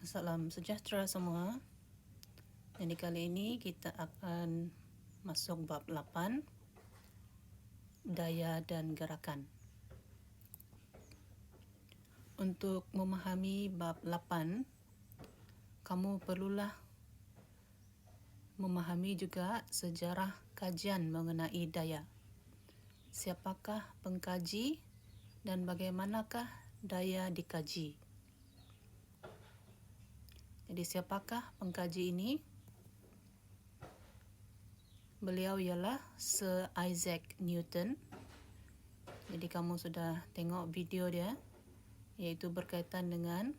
Salam sejahtera semua. Jadi kali ini kita akan masuk bab 8, daya dan gerakan. Untuk memahami bab 8, kamu perlulah memahami juga sejarah kajian mengenai daya. Siapakah pengkaji dan bagaimanakah daya dikaji? Jadi siapakah pengkaji ini? Beliau ialah Sir Isaac Newton. Jadi kamu sudah tengok video dia, iaitu berkaitan dengan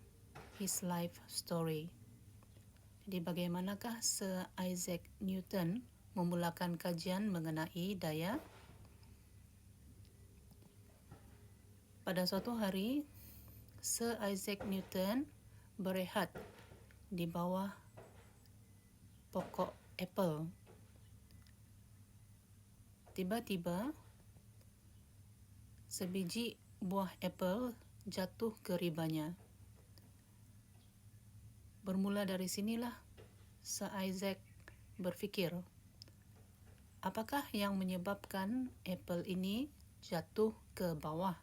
his life story. Jadi bagaimanakah Sir Isaac Newton memulakan kajian mengenai daya? Pada suatu hari, Sir Isaac Newton berehat di bawah pokok apel. Tiba-tiba, sebiji buah apel jatuh ke ribanya. Bermula dari sinilah Sir Isaac berfikir, apakah yang menyebabkan apel ini jatuh ke bawah?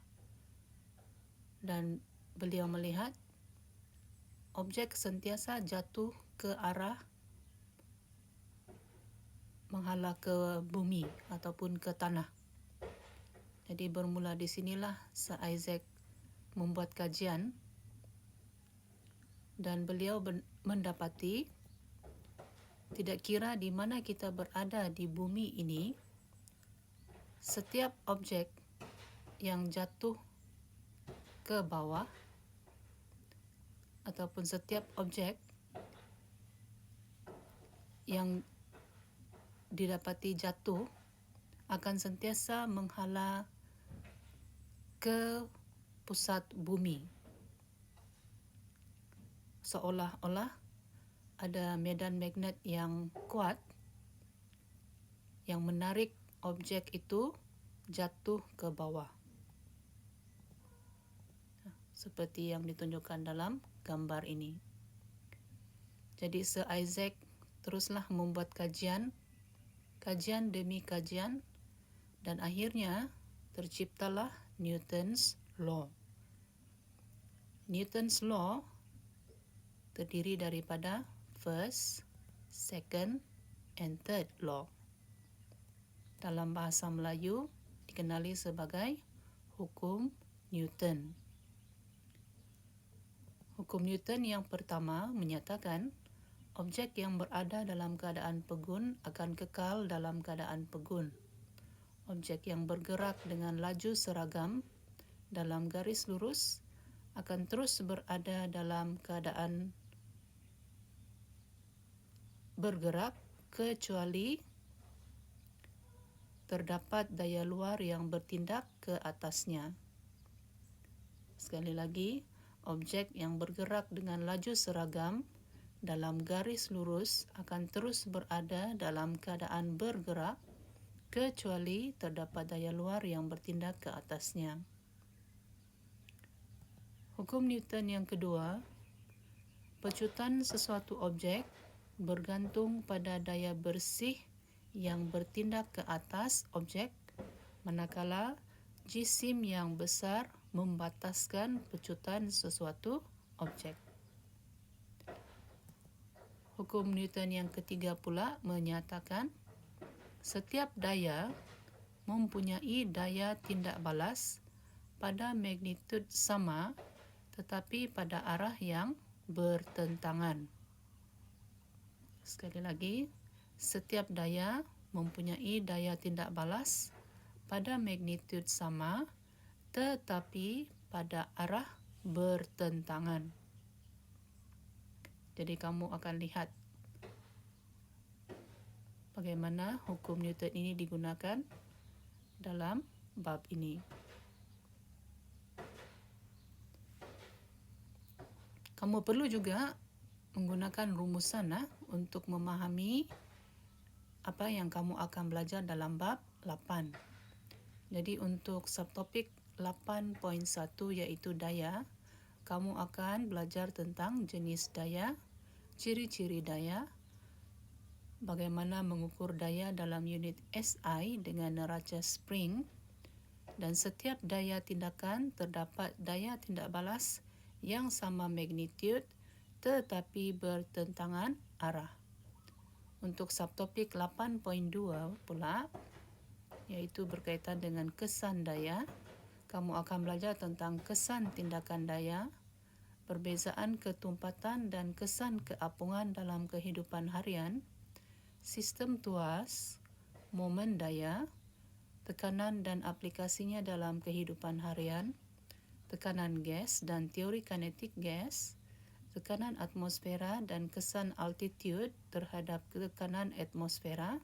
Dan beliau melihat objek sentiasa jatuh ke arah menghala ke bumi ataupun ke tanah. Jadi bermula di sinilah Sir Isaac membuat kajian dan beliau mendapati tidak kira di mana kita berada di bumi ini, setiap objek yang jatuh ke bawah ataupun setiap objek yang didapati jatuh akan sentiasa menghala ke pusat bumi. Seolah-olah ada medan magnet yang kuat yang menarik objek itu jatuh ke bawah. Seperti yang ditunjukkan dalam gambar ini. Jadi Sir Isaac teruslah membuat kajian demi kajian, dan akhirnya terciptalah Newton's Law. Newton's Law terdiri daripada first, second, and third law. Dalam bahasa Melayu dikenali sebagai hukum Newton. Hukum Newton yang pertama menyatakan objek yang berada dalam keadaan pegun akan kekal dalam keadaan pegun. Objek yang bergerak dengan laju seragam dalam garis lurus akan terus berada dalam keadaan bergerak kecuali terdapat daya luar yang bertindak ke atasnya. Sekali lagi, objek yang bergerak dengan laju seragam dalam garis lurus akan terus berada dalam keadaan bergerak kecuali terdapat daya luar yang bertindak ke atasnya. Hukum Newton yang kedua, pecutan sesuatu objek bergantung pada daya bersih yang bertindak ke atas objek, manakala jisim yang besar membataskan pecutan sesuatu objek. Hukum Newton yang ketiga pula menyatakan setiap daya mempunyai daya tindak balas pada magnitud sama tetapi pada arah yang bertentangan. Sekali lagi, setiap daya mempunyai daya tindak balas pada magnitud sama tetapi pada arah bertentangan. Jadi kamu akan lihat bagaimana hukum Newton ini digunakan dalam bab ini. Kamu perlu juga menggunakan rumusan untuk memahami apa yang kamu akan belajar dalam bab 8. Jadi untuk subtopik 8.1 iaitu daya, kamu akan belajar tentang jenis daya, ciri-ciri daya, bagaimana mengukur daya dalam unit SI dengan neraca spring, dan setiap daya tindakan terdapat daya tindak balas yang sama magnitud tetapi bertentangan arah. Untuk subtopik 8.2 pula, iaitu berkaitan dengan kesan daya, kamu akan belajar tentang kesan tindakan daya, perbezaan ketumpatan dan kesan keapungan dalam kehidupan harian, sistem tuas, momen daya, tekanan dan aplikasinya dalam kehidupan harian, tekanan gas dan teori kinetik gas, tekanan atmosfera dan kesan altitude terhadap tekanan atmosfera,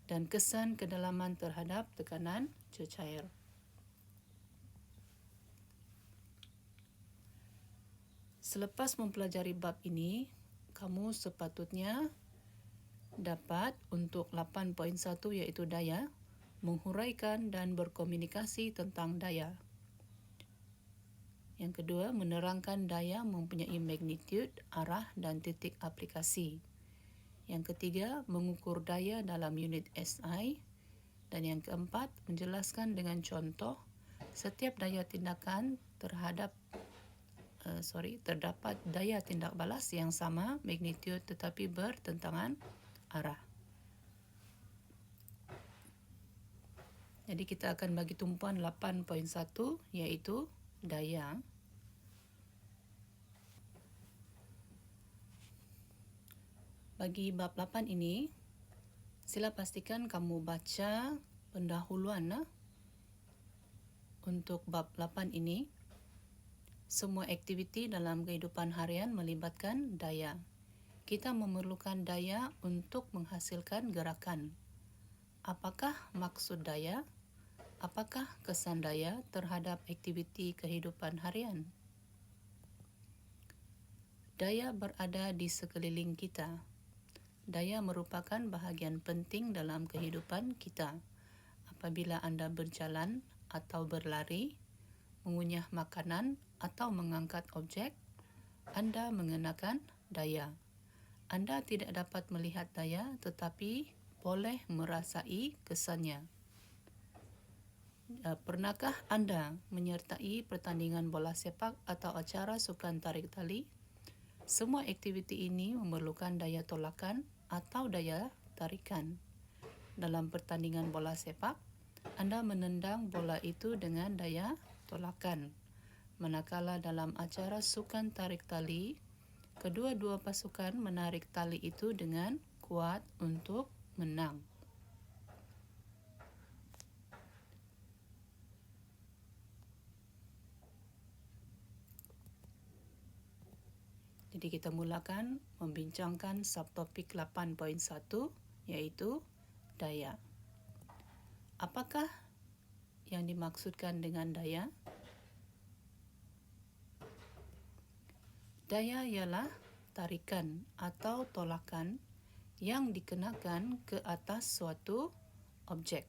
dan kesan kedalaman terhadap tekanan cecair. Selepas mempelajari bab ini, kamu sepatutnya dapat untuk 8.1 iaitu daya, menghuraikan dan berkomunikasi tentang daya. Yang kedua, menerangkan daya mempunyai magnitud, arah dan titik aplikasi. Yang ketiga, mengukur daya dalam unit SI. Dan yang keempat, menjelaskan dengan contoh setiap daya tindakan terdapat daya tindak balas yang sama magnitud tetapi bertentangan arah. Jadi kita akan bagi tumpuan 8.1 iaitu daya. Bagi bab 8 ini, sila pastikan kamu baca pendahuluan untuk bab 8 ini. Semua aktiviti dalam kehidupan harian melibatkan daya. Kita memerlukan daya untuk menghasilkan gerakan. Apakah maksud daya? Apakah kesan daya terhadap aktiviti kehidupan harian? Daya berada di sekeliling kita. Daya merupakan bahagian penting dalam kehidupan kita. Apabila anda berjalan atau berlari, mengunyah makanan atau mengangkat objek, anda mengenakan daya. Anda tidak dapat melihat daya tetapi boleh merasai kesannya. Pernahkah anda menyertai pertandingan bola sepak atau acara sukan tarik tali? Semua aktiviti ini memerlukan daya tolakan atau daya tarikan. Dalam pertandingan bola sepak, anda menendang bola itu dengan daya tolakan. Manakala dalam acara sukan tarik tali, kedua-dua pasukan menarik tali itu dengan kuat untuk menang. Jadi kita mulakan membincangkan subtopik 8.1 iaitu daya. Apakah yang dimaksudkan dengan daya? Daya ialah tarikan atau tolakan yang dikenakan ke atas suatu objek.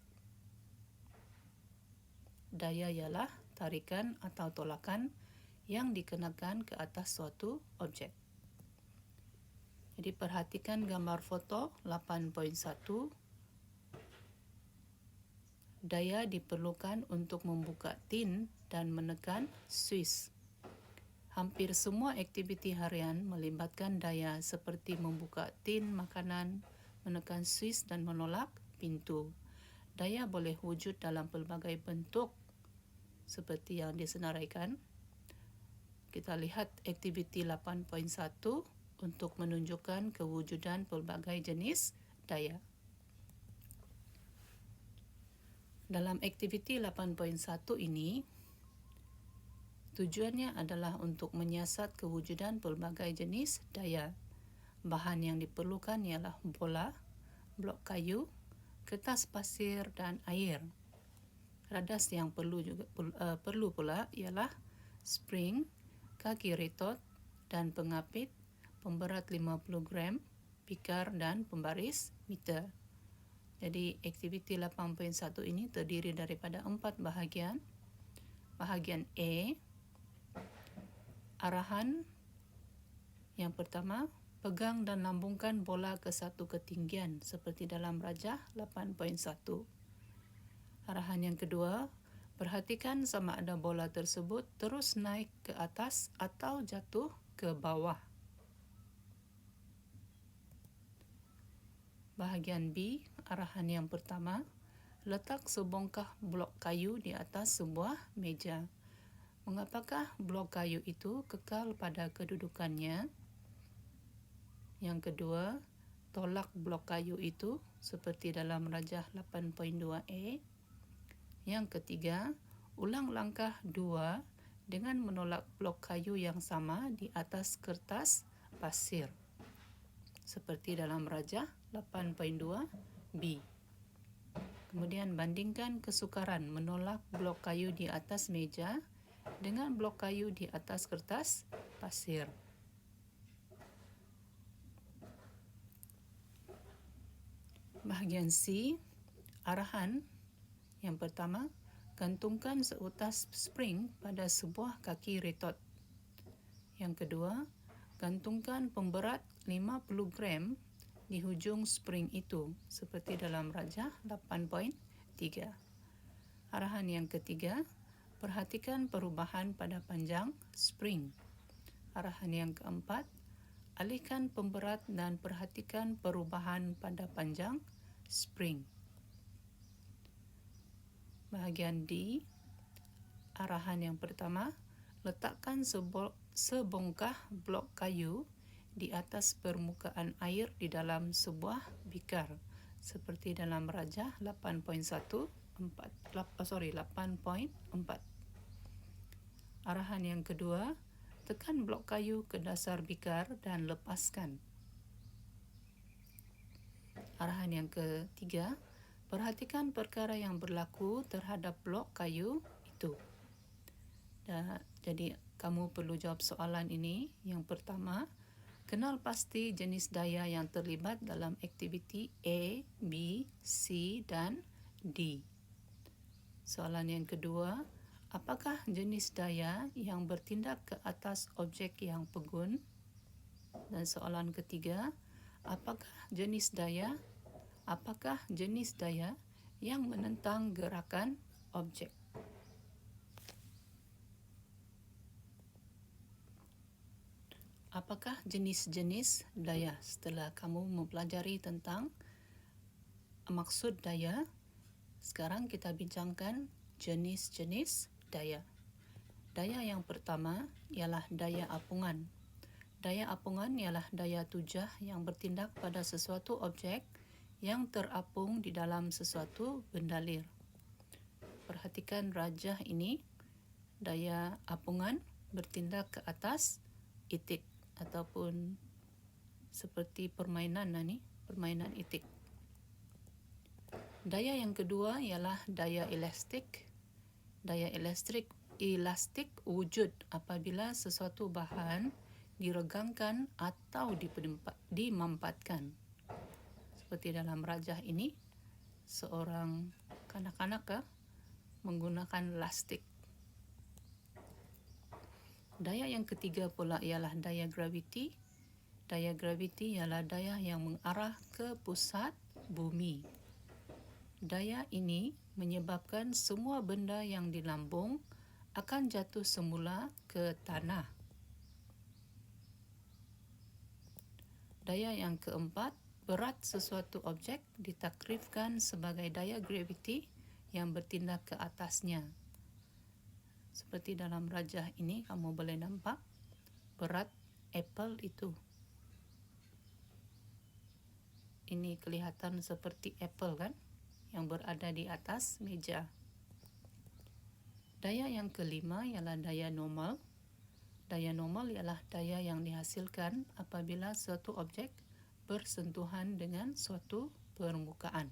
Daya ialah tarikan atau tolakan yang dikenakan ke atas suatu objek. Jadi perhatikan gambar foto 8.1. Daya diperlukan untuk membuka tin dan menekan suis. Hampir semua aktiviti harian melibatkan daya seperti membuka tin makanan, menekan suis dan menolak pintu. Daya boleh wujud dalam pelbagai bentuk seperti yang disenaraikan. Kita lihat aktiviti 8.1 untuk menunjukkan kewujudan pelbagai jenis daya. Dalam aktiviti 8.1 ini, tujuannya adalah untuk menyiasat kewujudan pelbagai jenis daya. Bahan yang diperlukan ialah bola, blok kayu, kertas pasir dan air. Radas yang perlu pula ialah spring, kaki retot dan pengapit, pemberat 50 gram, pikar dan pembaris meter. Jadi aktiviti 8.1 ini terdiri daripada 4 bahagian. Bahagian A, Arahan yang pertama, pegang dan lambungkan bola ke satu ketinggian seperti dalam rajah 8.1. Arahan yang kedua, perhatikan sama ada bola tersebut terus naik ke atas atau jatuh ke bawah. Bahagian B, arahan yang pertama, letak sebongkah blok kayu di atas sebuah meja. Mengapakah blok kayu itu kekal pada kedudukannya? Yang kedua, tolak blok kayu itu seperti dalam rajah 8.2a. Yang ketiga, ulang langkah 2 dengan menolak blok kayu yang sama di atas kertas pasir seperti dalam rajah 8.2b. Kemudian bandingkan kesukaran menolak blok kayu di atas meja dengan blok kayu di atas kertas pasir. Bahagian C, arahan yang pertama, gantungkan seutas spring pada sebuah kaki retot. Yang kedua, gantungkan pemberat 50 gram di hujung spring itu seperti dalam rajah 8.3. Arahan yang ketiga, perhatikan perubahan pada panjang spring. Arahan yang keempat, alihkan pemberat dan perhatikan perubahan pada panjang spring. Bahagian D, arahan yang pertama, letakkan sebongkah blok kayu di atas permukaan air di dalam sebuah bikar seperti dalam rajah 8.4. Arahan yang kedua, tekan blok kayu ke dasar bikar dan lepaskan. Arahan yang ketiga, perhatikan perkara yang berlaku terhadap blok kayu itu. Jadi kamu perlu jawab soalan ini. Yang pertama, kenal pasti jenis daya yang terlibat dalam aktiviti A, B, C dan D. Soalan yang kedua, apakah jenis daya yang bertindak ke atas objek yang pegun? Dan soalan ketiga, apakah jenis daya yang menentang gerakan objek? Apakah jenis-jenis daya? Setelah kamu mempelajari tentang maksud daya, sekarang kita bincangkan jenis-jenis daya. Daya yang pertama ialah daya apungan. Daya apungan ialah daya tujah yang bertindak pada sesuatu objek yang terapung di dalam sesuatu benda lir. Perhatikan rajah ini, daya apungan bertindak ke atas itik ataupun seperti permainan itik. Daya yang kedua ialah daya elastik. Daya elastik wujud apabila sesuatu bahan diregangkan atau dimampatkan. Seperti dalam rajah ini, seorang kanak-kanak menggunakan lastik. Daya yang ketiga pula ialah daya graviti. Daya graviti ialah daya yang mengarah ke pusat bumi. Daya ini menyebabkan semua benda yang dilambung akan jatuh semula ke tanah. Daya yang keempat, berat sesuatu objek ditakrifkan sebagai daya graviti yang bertindak ke atasnya. Seperti dalam rajah ini, kamu boleh nampak berat apple itu. Ini kelihatan seperti apple kan, yang berada di atas meja. Daya yang kelima ialah daya normal. Daya normal ialah daya yang dihasilkan apabila suatu objek bersentuhan dengan suatu permukaan.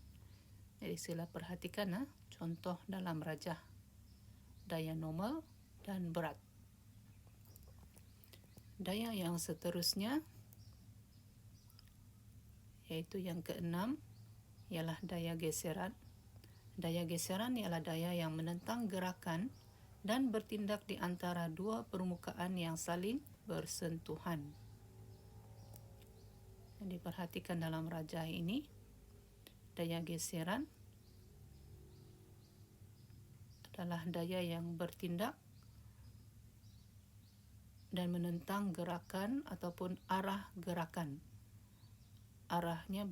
Jadi sila perhatikan contoh dalam rajah. Daya normal dan berat. Daya yang seterusnya, yaitu yang keenam, ialah daya geseran. Daya geseran ialah daya yang menentang gerakan dan bertindak di antara dua permukaan yang saling bersentuhan. Jadi perhatikan dalam rajah ini, daya geseran adalah daya yang bertindak dan menentang gerakan ataupun arah gerakan. Arahnya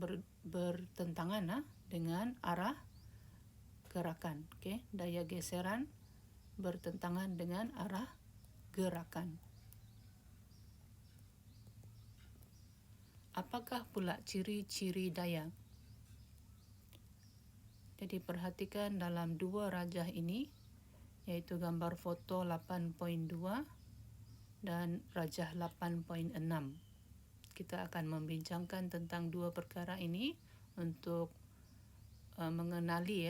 bertentangan dengan arah gerakan. Okay? Daya geseran bertentangan dengan arah gerakan. Apakah pula ciri-ciri daya? Jadi perhatikan dalam dua rajah ini, yaitu gambar foto 8.2 dan rajah 8.6. Kita akan membincangkan tentang dua perkara ini untuk mengenali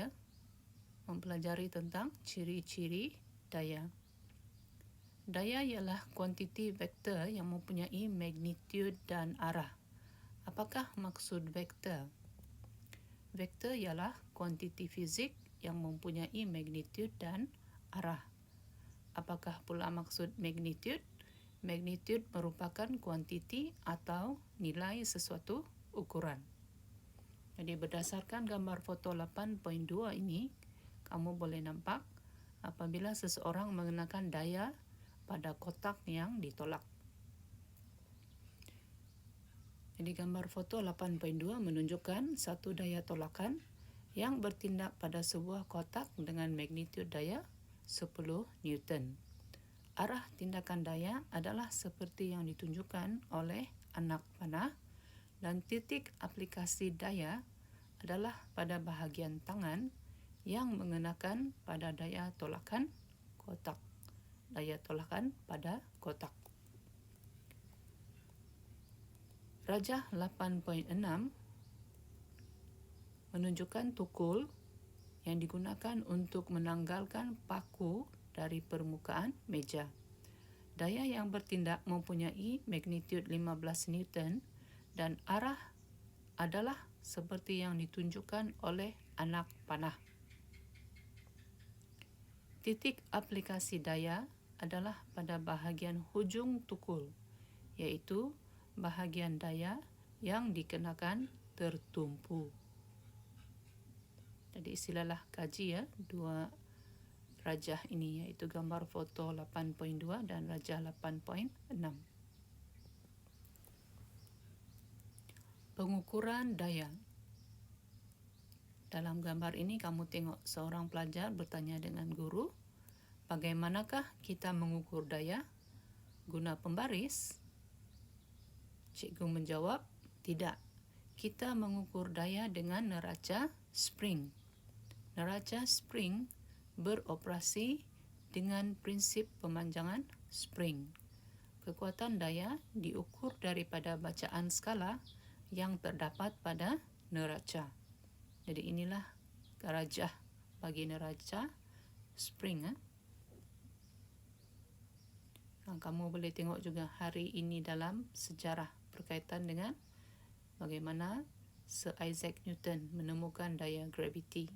mempelajari tentang ciri-ciri daya. Daya ialah kuantiti vektor yang mempunyai magnitude dan arah. Apakah maksud vektor? Vektor ialah kuantiti fizik yang mempunyai magnitude dan arah. Apakah pula maksud magnitude? Magnitude merupakan kuantiti atau nilai sesuatu ukuran. Jadi berdasarkan gambar foto 8.2 ini, kamu boleh nampak apabila seseorang mengenakan daya pada kotak yang ditolak. Jadi gambar foto 8.2 menunjukkan satu daya tolakan yang bertindak pada sebuah kotak dengan magnitude daya 10 Newton. Arah tindakan daya adalah seperti yang ditunjukkan oleh anak panah dan titik aplikasi daya adalah pada bahagian tangan yang mengenakan pada daya tolakan kotak. Daya tolakan pada kotak. Rajah 8.6 menunjukkan tukul yang digunakan untuk menanggalkan paku dari permukaan meja. Daya yang bertindak mempunyai magnitude 15 Newton dan arah adalah seperti yang ditunjukkan oleh anak panah. Titik aplikasi daya adalah pada bahagian hujung tukul, iaitu bahagian daya yang dikenakan tertumpu. Jadi silalah kaji dua rajah ini, iaitu gambar foto 8.2 dan rajah 8.6. Pengukuran daya. Dalam gambar ini kamu tengok seorang pelajar bertanya dengan guru, bagaimanakah kita mengukur daya? Guna pembaris? Cikgu menjawab, tidak. Kita mengukur daya dengan neraca spring. Neraca spring beroperasi dengan prinsip pemanjangan spring. Kekuatan daya diukur daripada bacaan skala yang terdapat pada neraca. Jadi inilah rajah bagi neraca spring. Kamu boleh tengok juga hari ini dalam sejarah berkaitan dengan bagaimana Sir Isaac Newton menemukan daya graviti.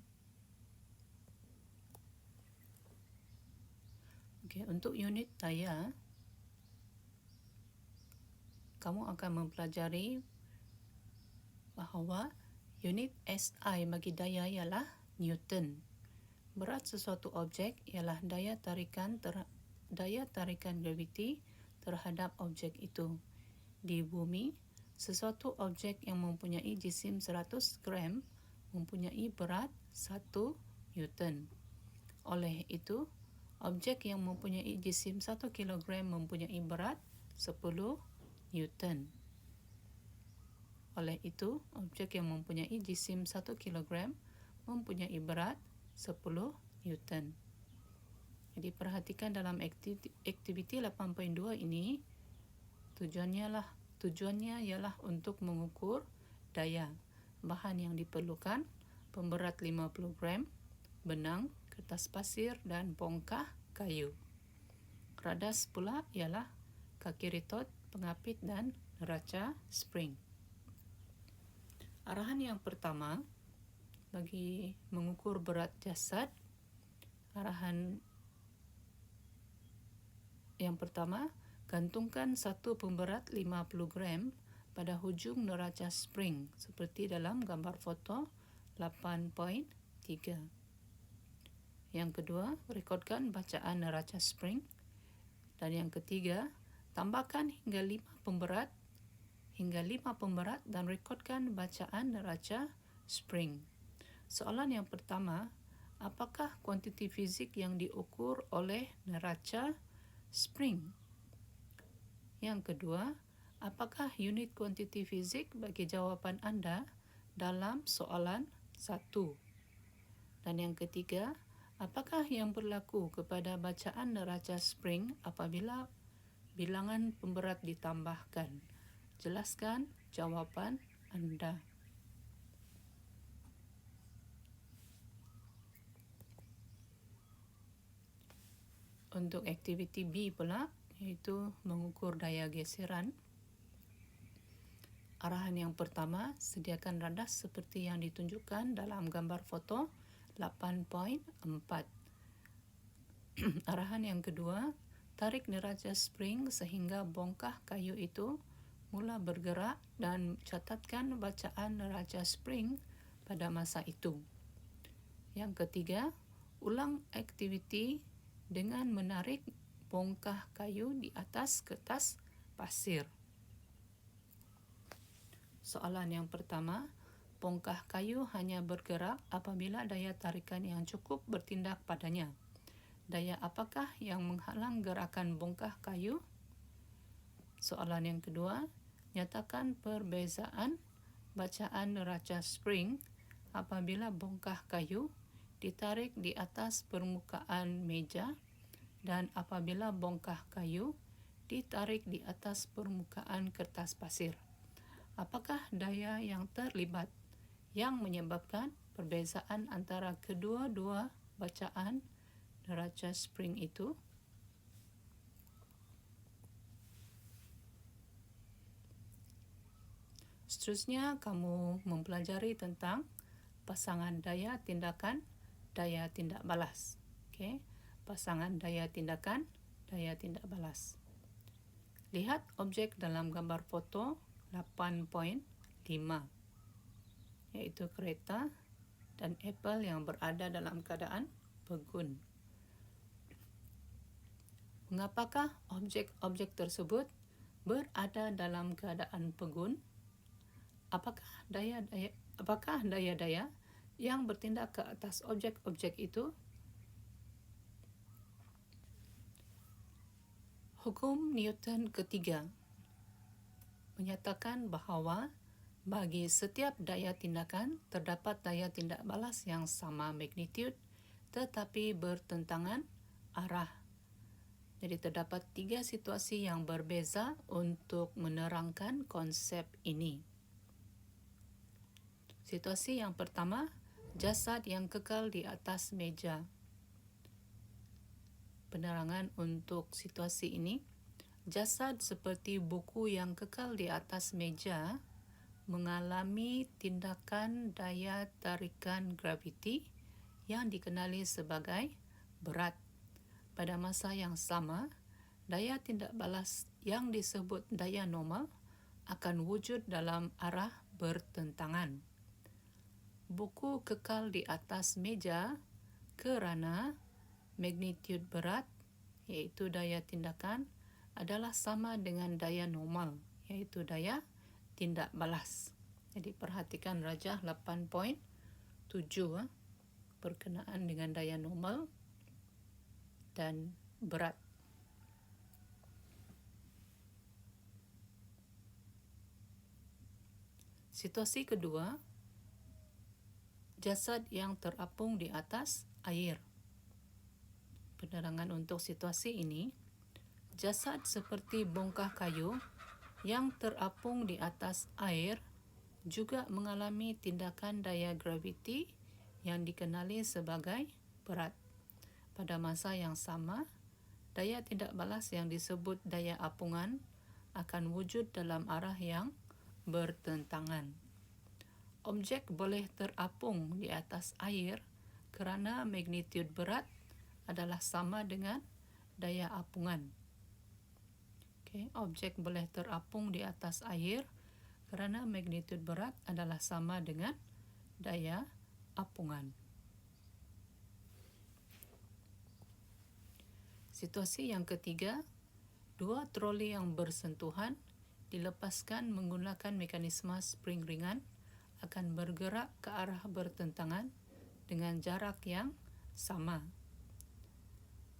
Okay, untuk unit daya, kamu akan mempelajari bahawa unit SI bagi daya ialah Newton. Berat sesuatu objek ialah daya tarikan graviti terhadap objek itu. Di bumi, sesuatu objek yang mempunyai jisim 100 gram mempunyai berat 1 Newton. Oleh itu, objek yang mempunyai jisim 1 kilogram mempunyai berat 10 Newton. Oleh itu, objek yang mempunyai jisim 1 kilogram mempunyai berat 10 Newton. Jadi perhatikan dalam aktiviti 8.2 ini, tujuannya ialah untuk mengukur daya. Bahan yang diperlukan, pemberat 50 gram, benang, kertas pasir dan bongkah kayu. Radas pula ialah kaki retot, pengapit dan neraca spring. Arahan yang pertama bagi mengukur berat jasad, arahan Yang pertama, gantungkan satu pemberat 50 gram pada hujung neraca spring seperti dalam gambar foto 8.3. Yang kedua, rekodkan bacaan neraca spring. Dan yang ketiga, tambahkan hingga 5 pemberat dan rekodkan bacaan neraca spring. Soalan yang pertama, apakah kuantiti fizik yang diukur oleh neraca spring? Yang kedua, apakah unit kuantiti fizik bagi jawapan anda dalam soalan 1? Dan yang ketiga, apakah yang berlaku kepada bacaan neraca spring apabila bilangan pemberat ditambahkan? Jelaskan jawapan anda. Untuk aktiviti B pula, iaitu mengukur daya geseran. Arahan yang pertama, sediakan radas seperti yang ditunjukkan dalam gambar foto 8.4. Arahan yang kedua, tarik neraca spring sehingga bongkah kayu itu mula bergerak dan catatkan bacaan neraca spring pada masa itu. Yang ketiga, ulang aktiviti dengan menarik bongkah kayu di atas kertas pasir. Soalan yang pertama, bongkah kayu hanya bergerak apabila daya tarikan yang cukup bertindak padanya. Daya apakah yang menghalang gerakan bongkah kayu? Soalan yang kedua, nyatakan perbezaan bacaan neraca spring apabila bongkah kayu ditarik di atas permukaan meja dan apabila bongkah kayu ditarik di atas permukaan kertas pasir. Apakah daya yang terlibat yang menyebabkan perbezaan antara kedua-dua bacaan neraca spring itu? Seterusnya, kamu mempelajari tentang pasangan daya tindakan, daya tindak balas. Okey, pasangan daya tindakan, daya tindak balas. Lihat objek dalam gambar foto 8.5, iaitu kereta dan apel yang berada dalam keadaan pegun. Mengapakah objek-objek tersebut berada dalam keadaan pegun? Apakah daya-daya yang bertindak ke atas objek-objek itu? Hukum Newton ketiga menyatakan bahawa bagi setiap daya tindakan terdapat daya tindak balas yang sama magnitud tetapi bertentangan arah. Jadi terdapat 3 situasi yang berbeza untuk menerangkan konsep ini. Situasi yang pertama, jasad yang kekal di atas meja. Penerangan untuk situasi ini, jasad seperti buku yang kekal di atas meja mengalami tindakan daya tarikan graviti yang dikenali sebagai berat. Pada masa yang sama, daya tindak balas yang disebut daya normal akan wujud dalam arah bertentangan. Buku kekal di atas meja kerana magnitud berat, iaitu daya tindakan, adalah sama dengan daya normal, iaitu daya tindak balas. Jadi perhatikan rajah 8.7 berkenaan dengan daya normal dan berat. Situasi kedua, jasad yang terapung di atas air. Penerangan untuk situasi ini, jasad seperti bongkah kayu yang terapung di atas air juga mengalami tindakan daya graviti yang dikenali sebagai berat. Pada masa yang sama, daya tindak balas yang disebut daya apungan akan wujud dalam arah yang bertentangan. Objek boleh terapung di atas air kerana magnitud berat adalah sama dengan daya apungan. Objek boleh terapung di atas air kerana magnitud berat adalah sama dengan daya apungan. Situasi yang ketiga, dua troli yang bersentuhan dilepaskan menggunakan mekanisme spring ringan akan bergerak ke arah bertentangan dengan jarak yang sama.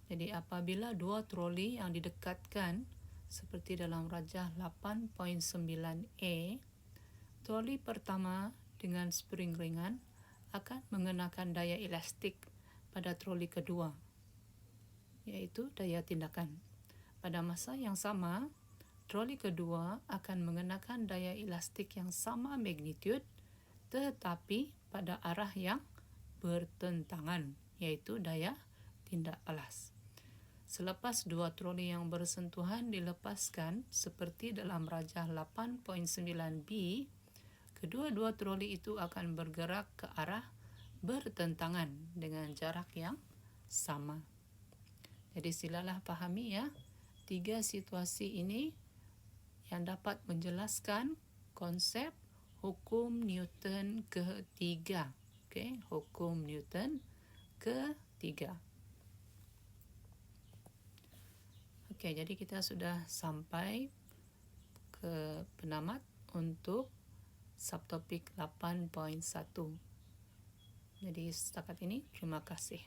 Jadi apabila dua troli yang didekatkan seperti dalam rajah 8.9a, troli pertama dengan spring ringan akan mengenakan daya elastik pada troli kedua, iaitu daya tindakan. Pada masa yang sama, troli kedua akan mengenakan daya elastik yang sama magnitud tetapi pada arah yang bertentangan, iaitu daya tindak balas. Selepas dua troli yang bersentuhan dilepaskan seperti dalam rajah 8.9b, kedua-dua troli itu akan bergerak ke arah bertentangan dengan jarak yang sama. Jadi silalah pahami ya, 3 situasi ini yang dapat menjelaskan konsep hukum Newton ketiga. Hukum Newton ketiga. Jadi kita sudah sampai ke penamat untuk subtopik 8.1. Jadi setakat ini, terima kasih.